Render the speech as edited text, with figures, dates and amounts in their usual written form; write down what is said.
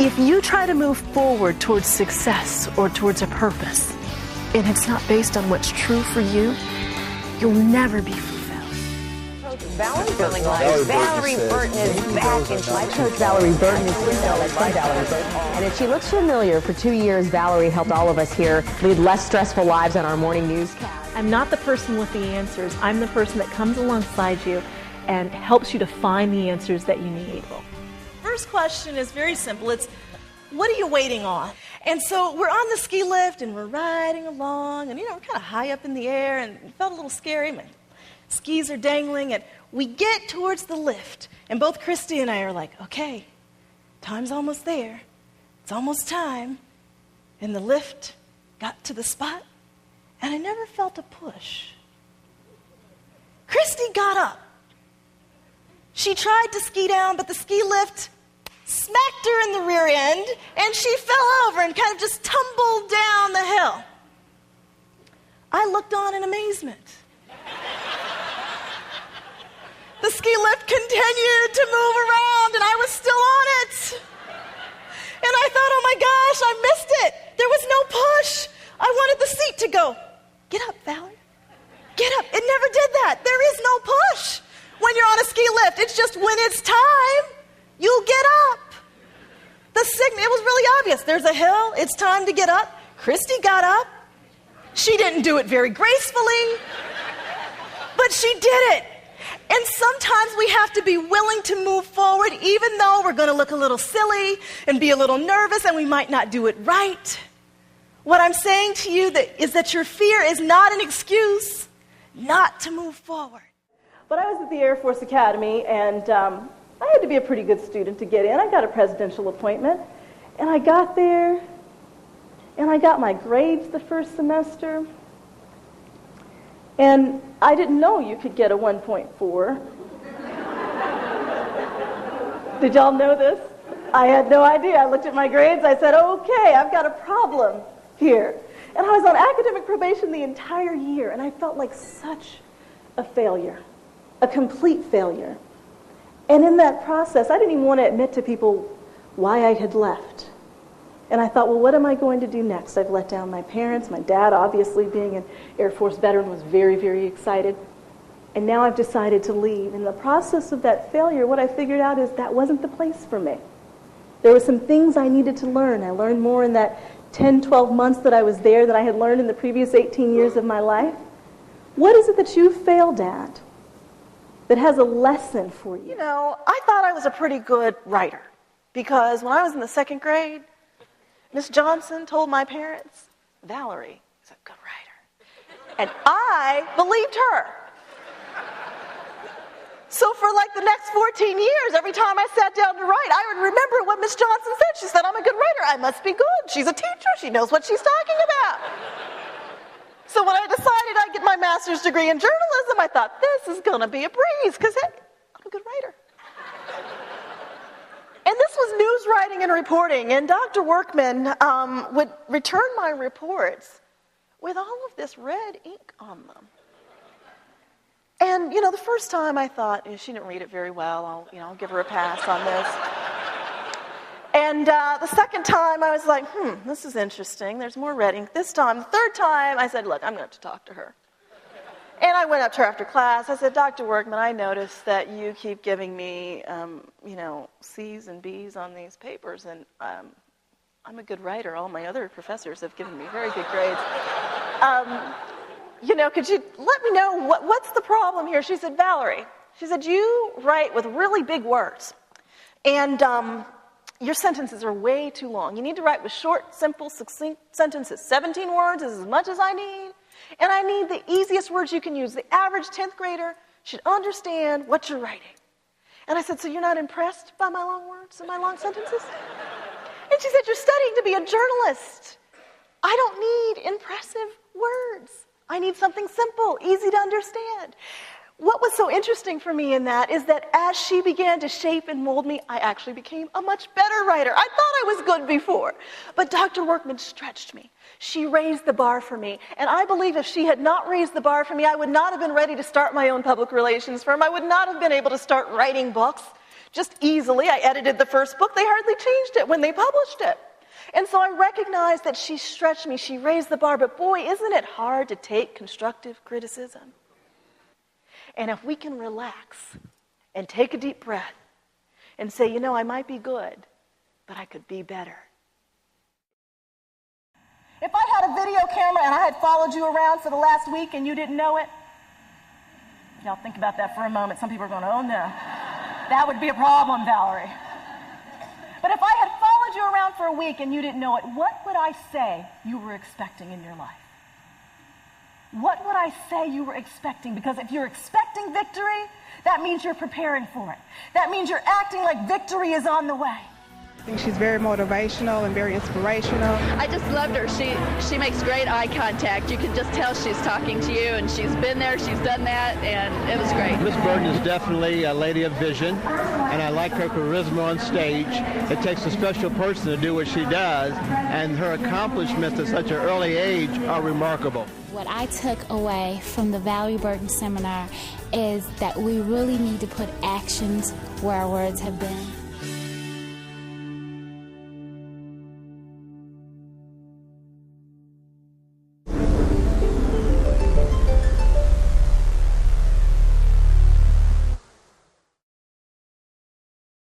If you try to move forward towards success or towards a purpose, and it's not based on what's true for you, you'll never be fulfilled. Valorie Burton is back, and life coach Valorie Burton is here. Let's say Valorie Burton. And if she looks familiar, for 2 years, Valorie helped all of us here lead less stressful lives on our morning newscast. I'm not the person with the answers. I'm the person that comes alongside you and helps you to find the answers that you need. First question is very simple. It's, what are you waiting on? And so we're on the ski lift and we're riding along, and we're kind of high up in the air, and it felt a little scary. My skis are dangling, and we get towards the lift, and both Christy and I are like, okay, time's almost there. It's almost time. And the lift got to the spot, and I never felt a push. Christy got up. She tried to ski down, but the ski lift smacked her in the rear end, and she fell over and kind of just tumbled down the hill. I looked on in amazement. The ski lift continued to move around, and I was still on it. And I thought, oh my gosh, I missed it. There was no push. I wanted the seat to go, get up, Valerie. Get up. It never did that. There is no push when you're on a ski lift. It's just when it's time, you'll get up. The signal, it was really obvious. There's a hill. It's time to get up. Christy got up. She didn't do it very gracefully, but she did it. And sometimes we have to be willing to move forward, even though we're going to look a little silly and be a little nervous and we might not do it right. What I'm saying to you is that your fear is not an excuse not to move forward. But I was at the Air Force Academy, and I had to be a pretty good student to get in. I got a presidential appointment, and I got there, and I got my grades the first semester. And I didn't know you could get a 1.4. Did y'all know this? I had no idea. I looked at my grades. I said, okay, I've got a problem here. And I was on academic probation the entire year, and I felt like such a failure, a complete failure. And in that process, I didn't even want to admit to people why I had left. And I thought, well, what am I going to do next? I've let down my parents. My dad, obviously, being an Air Force veteran, was very, very excited. And now I've decided to leave. In the process of that failure, what I figured out is that wasn't the place for me. There were some things I needed to learn. I learned more in that 10, 12 months that I was there than I had learned in the previous 18 years of my life. What is it that you failed at that has a lesson for you? I thought I was a pretty good writer, because when I was in the second grade, Miss Johnson told my parents, Valorie is a good writer. And I believed her. So for like the next 14 years, every time I sat down to write, I would remember what Miss Johnson said. She said, I'm a good writer. I must be good. She's a teacher. She knows what she's talking about. So when I decided I'd get my master's degree in journalism, I thought, this is going to be a breeze, because I'm a good writer. And this was news writing and reporting, and Dr. Workman would return my reports with all of this red ink on them. And, the first time I thought, she didn't read it very well, I'll give her a pass on this. And the second time I was like, this is interesting, there's more red ink this time. The third time I said, look, I'm going to have to talk to her. And I went up to her after class. I said, Dr. Workman, I noticed that you keep giving me, C's and B's on these papers, and I'm a good writer. All my other professors have given me very good grades. Could you let me know what's the problem here? She said, Valorie, you write with really big words, and your sentences are way too long. You need to write with short, simple, succinct sentences. 17 words is as much as I need. And I need the easiest words you can use. The average 10th grader should understand what you're writing. And I said, so you're not impressed by my long words and my long sentences? And she said, you're studying to be a journalist. I don't need impressive words. I need something simple, easy to understand. What was so interesting for me in that is that as she began to shape and mold me, I actually became a much better writer. I thought I was good before. But Dr. Workman stretched me. She raised the bar for me. And I believe if she had not raised the bar for me, I would not have been ready to start my own public relations firm. I would not have been able to start writing books. just easily. I edited the first book. They hardly changed it when they published it. And so I recognized that she stretched me, she raised the bar, but boy, isn't it hard to take constructive criticism? And if we can relax and take a deep breath and say, you know, I might be good, but I could be better. If I had a video camera and I had followed you around for the last week and you didn't know it, y'all think about that for a moment. Some people are going, oh no, that would be a problem, Valorie. But if I had followed you around for a week and you didn't know it, what would I say you were expecting in your life? What would I say you were expecting? Because if you're expecting victory, that means you're preparing for it. That means you're acting like victory is on the way. I think she's very motivational and very inspirational. I just loved her. She makes great eye contact. You can just tell she's talking to you, and she's been there, she's done that, and it was great. Miss Burton is definitely a lady of vision, and I like her charisma on stage. It takes a special person to do what she does, and her accomplishments at such an early age are remarkable. What I took away from the Valorie Burton seminar is that we really need to put actions where our words have been.